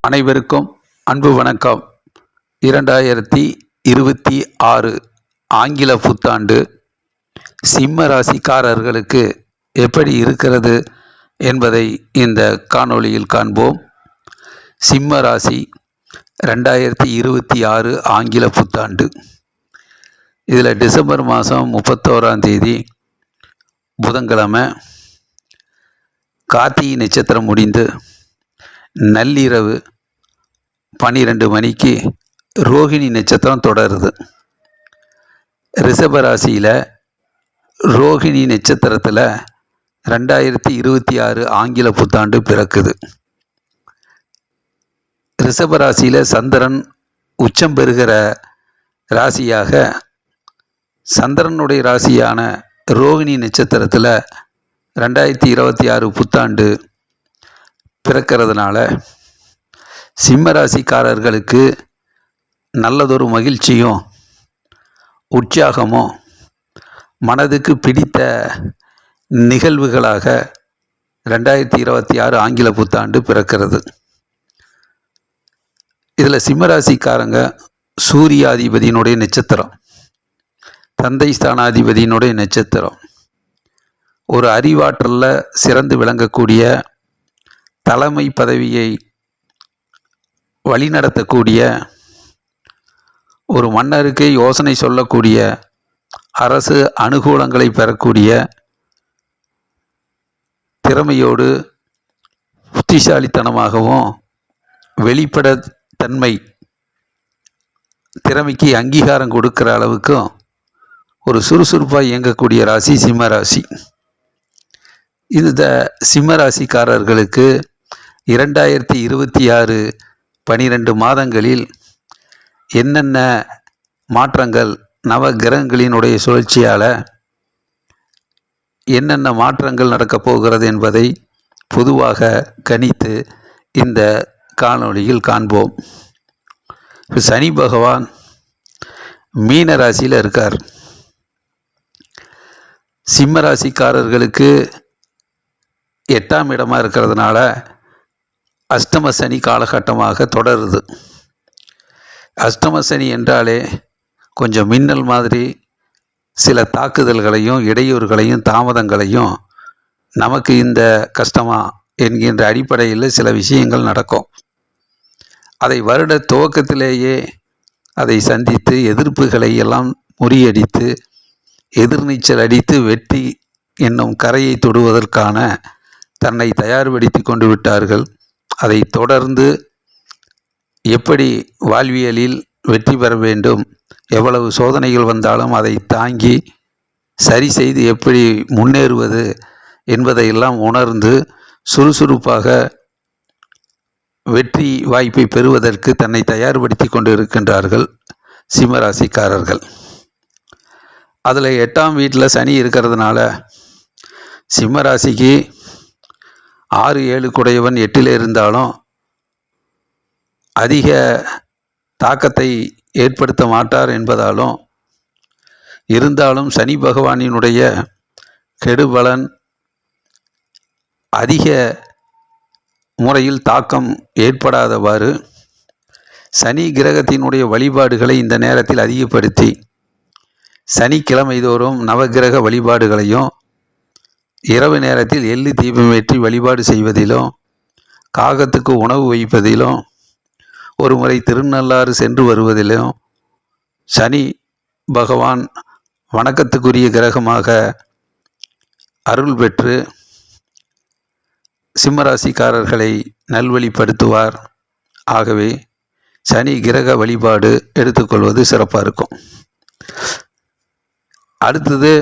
அனைவருக்கும் அன்பு வணக்கம். 2026 ஆங்கில புத்தாண்டு சிம்ம ராசிக்காரர்களுக்கு எப்படி இருக்கிறது என்பதை இந்த காணொளியில் காண்போம். சிம்ம ராசி 2026 ஆங்கில புத்தாண்டு. இதில் டிசம்பர் மாதம் 31ஆம் தேதி புதன்கிழமை கார்த்திகை நட்சத்திரம் முடிந்து நள்ளிரவு 12 மணிக்கு ரோகிணி நட்சத்திரம் தொடருது. ரிஷபராசியில் ரோகிணி நட்சத்திரத்தில் 2026 ஆங்கில புத்தாண்டு பிறக்குது. ரிஷபராசியில் சந்திரன் உச்சம் பெறுகிற ராசியாக சந்திரனுடைய ராசியான ரோகிணி நட்சத்திரத்தில் 2026 புத்தாண்டு பிறக்கிறதுனால சிம்ம ராசிக்காரர்களுக்கு நல்லதொரு மகிழ்ச்சியும் உற்சாகமும் மனதுக்கு பிடித்த நிகழ்வுகளாக 2026 ஆங்கில புத்தாண்டு பிறக்கிறது. இதில் சிம்மராசிக்காரங்க சூரியாதிபதியினுடைய நட்சத்திரம், தந்தை ஸ்தானாதிபதியினுடைய நட்சத்திரம், ஒரு அறிவாற்றலில் சிறந்து விளங்கக்கூடிய, தலைமை பதவியை வழிநடத்தக்கூடிய, ஒரு மன்னருக்கு யோசனை சொல்லக்கூடிய, அரசு அனுகூலங்களை பெறக்கூடிய திறமையோடு புத்திசாலித்தனமாகவும் வெளிப்படத்தன்மை திறமைக்கு அங்கீகாரம் கொடுக்கிற அளவுக்கும் ஒரு சுறுசுறுப்பாக இயங்கக்கூடிய ராசி சிம்ம ராசி. இந்த சிம்ம ராசிக்காரர்களுக்கு 2026 12 மாதங்களில் என்னென்ன மாற்றங்கள் நவ கிரகங்களினுடைய சுழற்சியால் என்னென்ன மாற்றங்கள் நடக்கப் போகிறது என்பதை பொதுவாக கணித்து இந்த காணொளியில் காண்போம். சனி பகவான் மீன ராசியில் இருக்கார். சிம்ம ராசிக்காரர்களுக்கு 8ஆம் இடமாக இருக்கிறதுனால அஷ்டம சனி காலகட்டமாக தொடருது. அஷ்டம சனி என்றாலே கொஞ்சம் மின்னல் மாதிரி சில தாக்குதல்களையும் இடையூறுகளையும் தாமதங்களையும் நமக்கு இந்த கஷ்டமா என்கின்ற அடிப்படையில் சில விஷயங்கள் நடக்கும். அதை வருட துவக்கத்திலேயே அதை சந்தித்து எதிர்ப்புகளை எல்லாம் முறியடித்து எதிர்நீச்சல் அடித்து வெற்றி என்னும் கரையை தொடுவதற்கான தன்னை தயார்படுத்தி கொண்டு விட்டார்கள். அதை தொடர்ந்து எப்படி வாழ்வியலில் வெற்றி பெற வேண்டும், எவ்வளவு சோதனைகள் வந்தாலும் அதை தாங்கி சரி செய்து எப்படி முன்னேறுவது என்பதையெல்லாம் உணர்ந்து சுறுசுறுப்பாக வெற்றி வாய்ப்பை பெறுவதற்கு தன்னை தயார்படுத்தி கொண்டு இருக்கின்றார்கள் சிம்மராசிக்காரர்கள். அதில் 8ஆம் வீட்டில் சனி இருக்கிறதுனால சிம்மராசிக்கு 6-7 குடையவன் 8இல் இருந்தாலும் அதிக தாக்கத்தை ஏற்படுத்த மாட்டார் என்பதாலும் இருந்தாலும் சனி பகவானினுடைய கெடுபலன் அதிக முறையில் தாக்கம் ஏற்படாதவாறு சனி கிரகத்தினுடைய வழிபாடுகளை இந்த நேரத்தில் அதிகப்படுத்தி சனிக்கிழமை தோறும் நவகிரக வழிபாடுகளையும் இரவு நேரத்தில் எள்ளு தீபமேற்றி வழிபாடு செய்வதிலும் காகத்துக்கு உணவு வைப்பதிலும் ஒரு முறை திருநள்ளாறு சென்று வருவதிலும் சனி பகவான் வணக்கத்துக்குரிய கிரகமாக அருள் பெற்று சிம்மராசிக்காரர்களை நல்வழிப்படுத்துவார். ஆகவே சனி கிரக வழிபாடு எடுத்துக்கொள்வது சிறப்பாக இருக்கும். அடுத்தது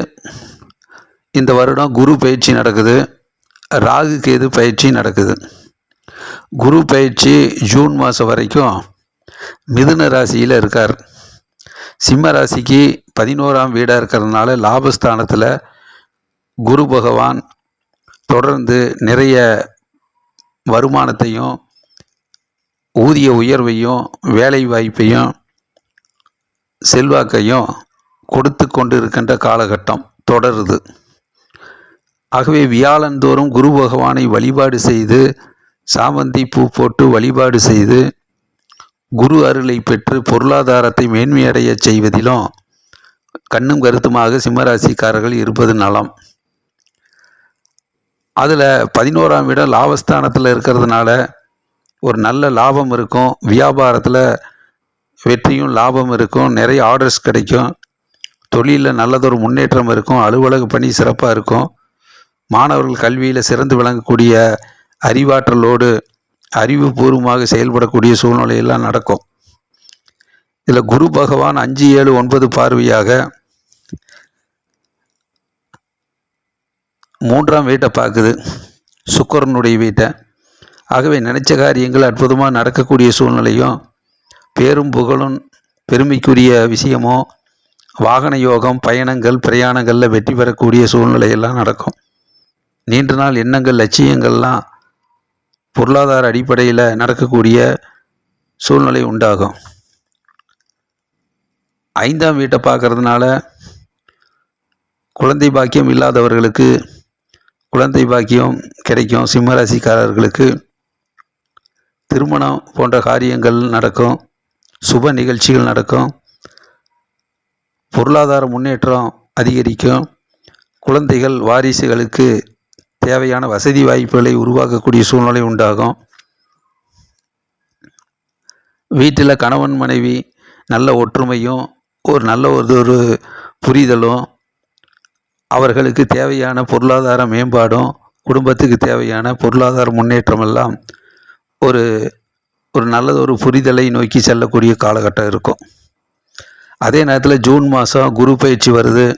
இந்த வருடம் குரு பயிற்சி நடக்குது, ராகு கேது பயிற்சி நடக்குது. குரு பயிற்சி ஜூன் மாதம் வரைக்கும் மிதுன ராசியில் இருக்கார். சிம்ம ராசிக்கு 11ஆம் வீடாக இருக்கிறதுனால லாபஸ்தானத்தில் குரு பகவான் தொடர்ந்து நிறைய வருமானத்தையும் ஊதிய உயர்வையும் வேலை வாய்ப்பையும் செல்வாக்கையும் கொடுத்து கொண்டு இருக்கின்ற காலகட்டம் தொடருது. ஆகவே வியாழந்தோறும் குரு பகவானை வழிபாடு செய்து சாமந்தி பூ போட்டு வழிபாடு செய்து குரு அருளை பெற்று பொருளாதாரத்தை மேன்மையடைய செய்வதிலும் கண்ணும் கருத்துமாக சிம்மராசிக்காரர்கள் இருப்பது நலம். அதில் 11ஆம் இடம் லாபஸ்தானத்தில் இருக்கிறதுனால ஒரு நல்ல லாபம் இருக்கும். வியாபாரத்தில் வெற்றியும் லாபம் இருக்கும். நிறைய ஆர்டர்ஸ் கிடைக்கும். தொழிலில் நல்லதொரு முன்னேற்றம் இருக்கும். அலுவலக பணி சிறப்பாக இருக்கும். மாணவர்கள் கல்வியில் சிறந்து விளங்கக்கூடிய அறிவாற்றலோடு அறிவுபூர்வமாக செயல்படக்கூடிய சூழ்நிலையெல்லாம் நடக்கும். இதில் குரு பகவான் 5, 7, 9 பார்வையாக 3ஆம் வீட்டை பார்க்குது, சுக்கிரனுடைய வீட்டை. ஆகவே நினைச்ச காரியங்கள் அற்புதமாக நடக்கக்கூடிய சூழ்நிலையும், பேரும் புகழும் பெருமைக்குரிய விஷயமோ, வாகன யோகம், பயணங்கள், பிரயாணங்களில் வெற்றி பெறக்கூடிய சூழ்நிலையெல்லாம் நடக்கும். நீண்ட நாள் எண்ணங்கள், லட்சியங்கள்லாம் பொருளாதார அடிப்படையில் நடக்கக்கூடிய சூழ்நிலை உண்டாகும். 5ஆம் வீட்டை பார்க்கறதுனால குழந்தை பாக்கியம் இல்லாதவர்களுக்கு குழந்தை பாக்கியம் கிடைக்கும். சிம்மராசிக்காரர்களுக்கு திருமணம் போன்ற காரியங்கள் நடக்கும். சுப நிகழ்ச்சிகள் நடக்கும். பொருளாதார முன்னேற்றம் அதிகரிக்கும். குழந்தைகள் வாரிசுகளுக்கு தேவையான வசதி வாய்ப்புகளை உருவாக்கக்கூடிய சூழ்நிலை உண்டாகும். வீட்டில் கணவன் மனைவி நல்ல ஒற்றுமையும் நல்ல ஒரு புரிதலும், அவர்களுக்கு தேவையான பொருளாதார மேம்பாடும், குடும்பத்துக்கு தேவையான பொருளாதார முன்னேற்றமெல்லாம் ஒரு நல்லதொரு புரிதலை நோக்கி செல்லக்கூடிய காலகட்டம் இருக்கும். அதே நேரத்தில் ஜூன் மாதம் குரு பயிற்சி வருது.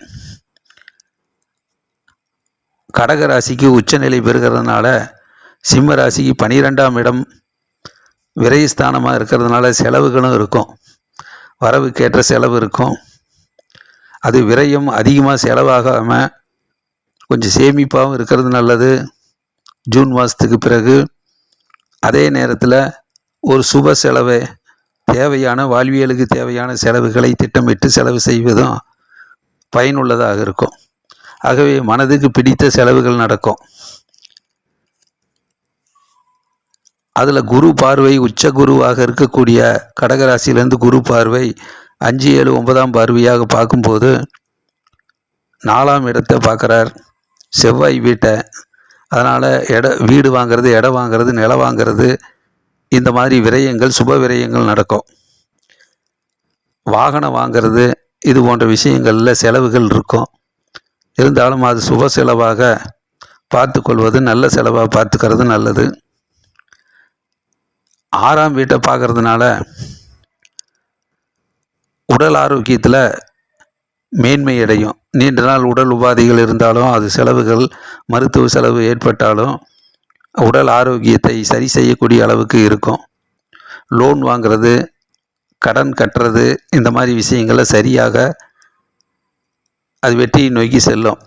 கடகராசிக்கு உச்சநிலை பெறுகிறதுனால சிம்ம ராசிக்கு 12ஆம் இடம் விரயஸ்தானமாக இருக்கிறதுனால செலவுகளும் இருக்கும். வரவுக்கேற்ற செலவு இருக்கும். அது விரயம் அதிகமாக செலவாகாமல் கொஞ்சம் சேமிப்பாகவும் இருக்கிறது நல்லது ஜூன் மாதத்துக்கு பிறகு. அதே நேரத்தில் ஒரு சுப செலவை, தேவையான வாழ்வியலுக்கு தேவையான செலவுகளை திட்டமிட்டு செலவு செய்வதும் பயனுள்ளதாக இருக்கும். ஆகவே மனதுக்கு பிடித்த செலவுகள் நடக்கும். அதில் குரு பார்வை உச்ச குருவாக இருக்கக்கூடிய கடகராசியிலேருந்து குரு பார்வை 5, 7, 9ஆம் பார்வையாக பார்க்கும்போது 4ஆம் இடத்தை பார்க்குறார், செவ்வாய் வீட்டை. அதனால் வீடு வாங்கிறது, இடம் வாங்கிறது, நிலம் வாங்கிறது, இந்த மாதிரி விரயங்கள், சுப விரயங்கள் நடக்கும். வாகனம் வாங்கிறது, இது போன்ற விஷயங்களில் செலவுகள் இருக்கும். இருந்தாலும் அது சுப செலவாக பார்த்து கொள்வது, நல்ல செலவாக பார்த்துக்கிறது நல்லது. 6ஆம் வீட்டை பார்க்கறதுனால உடல் ஆரோக்கியத்தில் மேன்மை அடையும். நீண்ட நாள் உடல் உபாதைகள் இருந்தாலும், அது செலவுகள், மருத்துவ செலவு ஏற்பட்டாலும் உடல் ஆரோக்கியத்தை சரி செய்யக்கூடிய அளவுக்கு இருக்கும். லோன் வாங்கிறது, கடன் கட்டுறது, இந்த மாதிரி விஷயங்களை சரியாக அது வெற்றியை நோக்கி செல்லும்.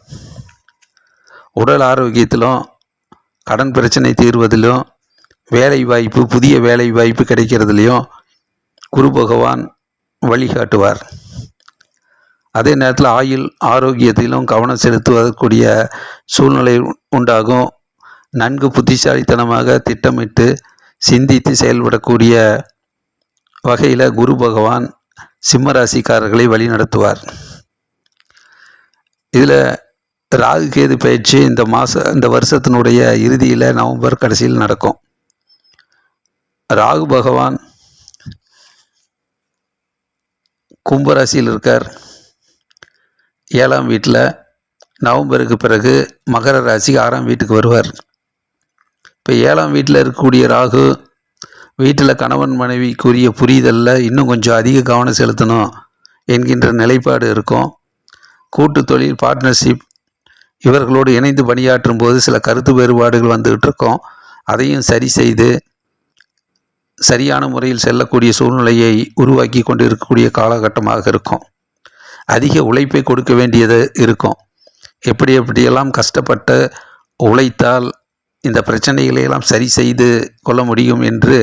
உடல் ஆரோக்கியத்திலும், கடன் பிரச்சனை தீர்வதிலும், வேலை வாய்ப்பு, புதிய வேலை வாய்ப்பு கிடைக்கிறதுலையும் குரு பகவான் வழிகாட்டுவார். அதே நேரத்தில் ஆயுள் ஆரோக்கியத்திலும் கவனம் செலுத்துவதற்குரிய சூழ்நிலை உண்டாகும். நன்கு புத்திசாலித்தனமாக திட்டமிட்டு சிந்தித்து செயல்படக்கூடிய வகையில் குரு பகவான் சிம்மராசிக்காரர்களை வழிநடத்துவார். இதில் ராகு கேது பயிற்சி இந்த வருஷத்தினுடைய இறுதியில் நவம்பர் கடைசியில் நடக்கும். ராகு பகவான் கும்பராசியில் இருக்கார், 7ஆம் வீட்டில். நவம்பருக்கு பிறகு மகர ராசி 6ஆம் வீட்டுக்கு வருவார். இப்போ 7ஆம் வீட்டில் இருக்கக்கூடிய ராகு வீட்டில் கணவன் மனைவிக்குரிய புரிதலில் இன்னும் கொஞ்சம் அதிக கவனம் செலுத்தணும் என்கின்ற நிலைப்பாடு இருக்கும். கூட்டு தொழில், பார்ட்னர்ஷிப், இவர்களோடு இணைந்து பணியாற்றும் போது சில கருத்து வேறுபாடுகள் வந்துகிட்டு இருக்கோம். அதையும் சரி செய்து சரியான முறையில் செல்லக்கூடிய சூழ்நிலையை உருவாக்கி கொண்டு இருக்கக்கூடிய காலகட்டமாக இருக்கும். அதிக உழைப்பை கொடுக்க வேண்டியது இருக்கும். எப்படியெல்லாம் கஷ்டப்பட்டு உழைத்தால் இந்த பிரச்சனைகளையெல்லாம் சரி செய்து கொள்ள முடியும் என்று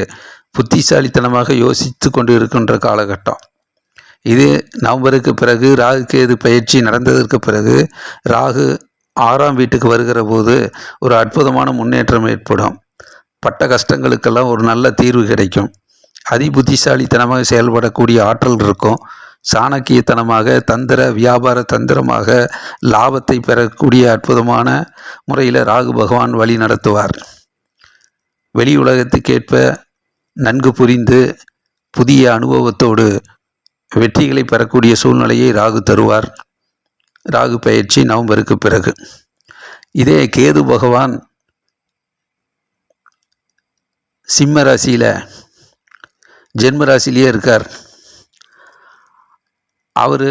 புத்திசாலித்தனமாக யோசித்து கொண்டு இருக்கின்ற காலகட்டம் இது. நவம்பருக்கு பிறகு ராகு கேது பயிற்சி நடந்ததற்கு பிறகு ராகு 6ஆம் வீட்டுக்கு வருகிற போது ஒரு அற்புதமான முன்னேற்றம் ஏற்படும். பட்ட கஷ்டங்களுக்கெல்லாம் ஒரு நல்ல தீர்வு கிடைக்கும். அதிபுத்திசாலித்தனமாக செயல்படக்கூடிய ஆற்றல் இருக்கும். சாணக்கியத்தனமாக வியாபார தந்திரமாக லாபத்தை பெறக்கூடிய அற்புதமான முறையில் ராகு பகவான் வழி நடத்துவார். வெளி உலகத்துக்கேற்ப நன்கு புரிந்து புதிய அனுபவத்தோடு வெற்றிகளை பெறக்கூடிய சூழ்நிலையை ராகு தருவார். ராகு பயிற்சி நவம்பருக்கு பிறகு. இதே கேது பகவான் சிம்ம ராசியில் ஜென்ம ராசிலேயே இருக்கார். அவர்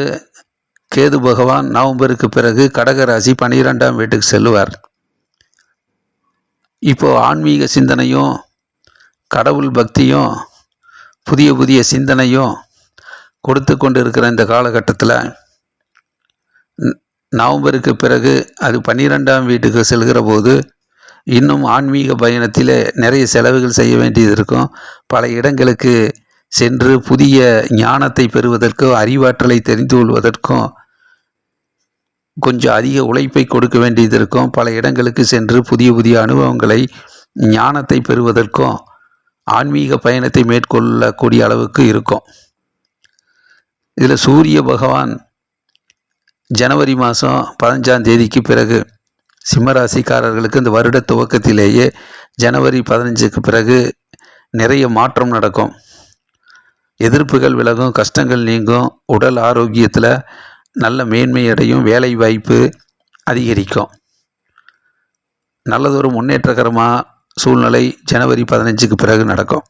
கேது பகவான் நவம்பருக்கு பிறகு கடக ராசி 12ஆம் வீட்டுக்கு செல்லுவார். இப்போ ஆன்மீக சிந்தனையும் கடவுள் பக்தியும் புதிய புதிய சிந்தனையும் கொடுத்து கொண்டு இருக்கிற இந்த காலகட்டத்தில் நவம்பருக்கு பிறகு அது 12ஆம் வீட்டுக்கு செல்கிற போது இன்னும் ஆன்மீக பயணத்தில் நிறைய செலவுகள் செய்ய வேண்டியது இருக்கும். பல இடங்களுக்கு சென்று புதிய ஞானத்தை பெறுவதற்கும் அறிவாற்றலை தெரிந்து கொள்வதற்கும் கொஞ்சம் அதிக உழைப்பை கொடுக்க வேண்டியது இருக்கும். பல இடங்களுக்கு சென்று புதிய புதிய அனுபவங்களை ஞானத்தை பெறுவதற்கும் ஆன்மீக பயணத்தை மேற்கொள்ளக்கூடிய அளவுக்கு இருக்கும். இதில் சூரிய பகவான் ஜனவரி மாதம் 15ஆம் தேதிக்கு பிறகு சிம்மராசிக்காரர்களுக்கு இந்த வருட துவக்கத்திலேயே ஜனவரி 15க்கு பிறகு நிறைய மாற்றம் நடக்கும். எதிர்ப்புகள் விலகும், கஷ்டங்கள் நீங்கும், உடல் ஆரோக்கியத்தில் நல்ல மேன்மை அடையும், வேலை வாய்ப்பு அதிகரிக்கும். நல்லதொரு முன்னேற்றகரமாக சூழ்நிலை ஜனவரி 15க்கு பிறகு நடக்கும்.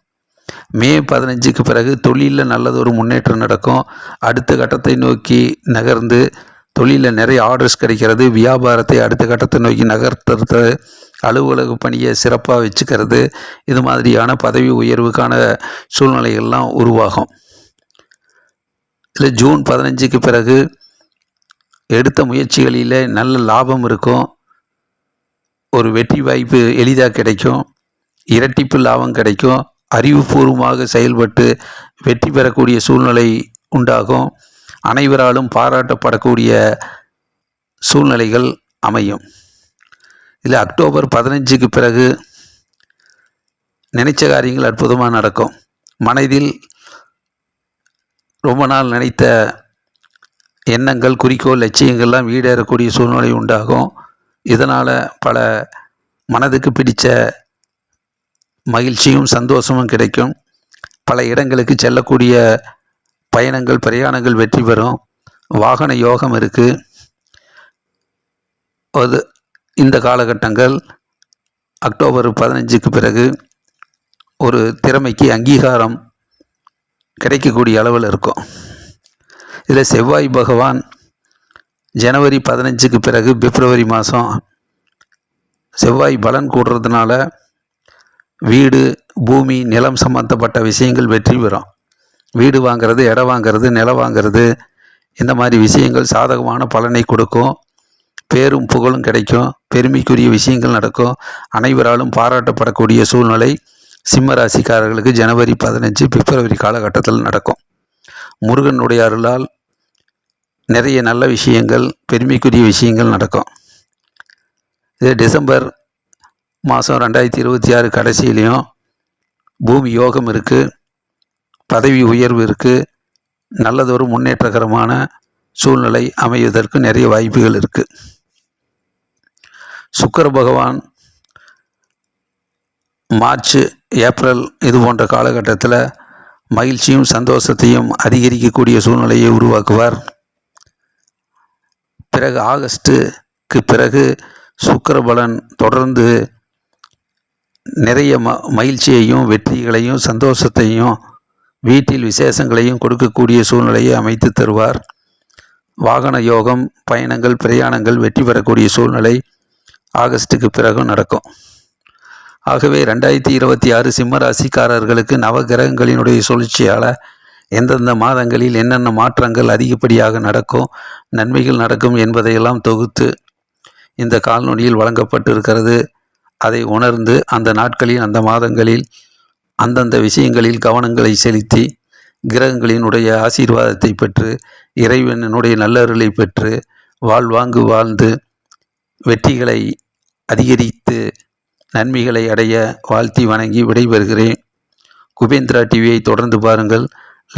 மே 15க்கு பிறகு தொழிலில் நல்லதொரு முன்னேற்றம் நடக்கும். அடுத்த கட்டத்தை நோக்கி நகர்ந்து தொழிலில் நிறைய ஆர்டர்ஸ் கிடைக்கிறது. வியாபாரத்தை அடுத்த கட்டத்தை நோக்கி நகர்த்துறது, அலுவலக பணியை சிறப்பாக வச்சுக்கிறது, இது மாதிரியான பதவி உயர்வுக்கான சூழ்நிலைகள்லாம் உருவாகும். இதில் ஜூன் 15க்கு பிறகு எடுத்த முயற்சிகளில் நல்ல லாபம் இருக்கும். ஒரு வெற்றி வாய்ப்பு எளிதாக கிடைக்கும். இரட்டிப்பு லாபம் கிடைக்கும். அறிவுபூர்வமாக செயல்பட்டு வெற்றி பெறக்கூடிய சூழ்நிலை உண்டாகும். அனைவராலும் பாராட்டப்படக்கூடிய சூழ்நிலைகள் அமையும். இதில் அக்டோபர் 15க்கு பிறகு நினைச்ச காரியங்கள் அற்புதமாக நடக்கும். மனதில் ரொம்ப நாள் நினைத்த எண்ணங்கள், குறிக்கோள், லட்சியங்கள்லாம் ஈடேறக்கூடிய சூழ்நிலை உண்டாகும். இதனால் பல மனதுக்கு பிடித்த மகிழ்ச்சியும் சந்தோஷமும் கிடைக்கும். பல இடங்களுக்கு செல்லக்கூடிய பயணங்கள், பிரயாணங்கள் வெற்றி பெறும். வாகன யோகம் இருக்குது. அது இந்த காலகட்டங்கள் அக்டோபர் 15க்கு பிறகு ஒரு திறமைக்கு அங்கீகாரம் கிடைக்கக்கூடிய அளவில் இருக்கும். இதில் செவ்வாய் பகவான் ஜனவரி 15க்கு பிறகு பிப்ரவரி மாதம் செவ்வாய் பலன் கூடுறதுனால வீடு, பூமி, நிலம் சம்பந்தப்பட்ட விஷயங்கள் வெற்றி பெறும். வீடு வாங்கிறது, இடம் வாங்கிறது, நிலம் வாங்கிறது, இந்த மாதிரி விஷயங்கள் சாதகமான பலனை கொடுக்கும். பேரும் புகழும் கிடைக்கும். பெருமைக்குரிய விஷயங்கள் நடக்கும். அனைவராலும் பாராட்டப்படக்கூடிய சூழ்நிலை சிம்ம ராசிக்காரர்களுக்கு ஜனவரி 15 பிப்ரவரி காலகட்டத்தில் நடக்கும். முருகனுடைய அருளால் நிறைய நல்ல விஷயங்கள், பெருமைக்குரிய விஷயங்கள் நடக்கும். இது டிசம்பர் மாதம் 2026 கடைசியிலையும் பூமி யோகம் இருக்குது. பதவி உயர்வு இருக்குது. நல்லதொரு முன்னேற்றகரமான சூழ்நிலை அமைவதற்கு நிறைய வாய்ப்புகள் இருக்குது. சுக்கிர பகவான் மார்ச், ஏப்ரல் இது போன்ற காலகட்டத்தில் மகிழ்ச்சியும் சந்தோஷத்தையும் அதிகரிக்கக்கூடிய சூழ்நிலையை உருவாக்குவார். பிறகு ஆகஸ்ட்டுக்கு பிறகு சுக்கிர பலன் தொடர்ந்து நிறைய மகிழ்ச்சியையும் வெற்றிகளையும் சந்தோஷத்தையும் வீட்டில் விசேஷங்களையும் கொடுக்கக்கூடிய சூழ்நிலையை அமைத்து தருவார். வாகன யோகம், பயணங்கள், பிரயாணங்கள் வெற்றி பெறக்கூடிய சூழ்நிலை ஆகஸ்ட்டுக்கு பிறகும் நடக்கும். ஆகவே 2026 சிம்ம ராசிக்காரர்களுக்கு நவகிரகங்களினுடைய சுழற்சியால் எந்தெந்த மாதங்களில் என்னென்ன மாற்றங்கள் அதிகப்படியாக நடக்கும், நன்மைகள் நடக்கும் என்பதையெல்லாம் தொகுத்து இந்த கால்நொடியில் வழங்கப்பட்டிருக்கிறது. அதை உணர்ந்து அந்த நாட்களில், அந்த மாதங்களில் அந்தந்த விஷயங்களில் கவனங்களை செலுத்தி கிரகங்களினுடைய ஆசீர்வாதத்தை பெற்று இறைவனுடைய நல்லருளை பெற்று வாழ்வாங்கு வாழ்ந்து வெற்றிகளை அதிகரித்து நன்மைகளை அடைய வாழ்த்தி வணங்கி விடைபெறுகிறேன். குபேந்திரா டிவியை தொடர்ந்து பாருங்கள்.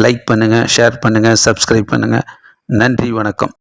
லைக் பண்ணுங்கள், ஷேர் பண்ணுங்கள், சப்ஸ்கிரைப் பண்ணுங்கள். நன்றி, வணக்கம்.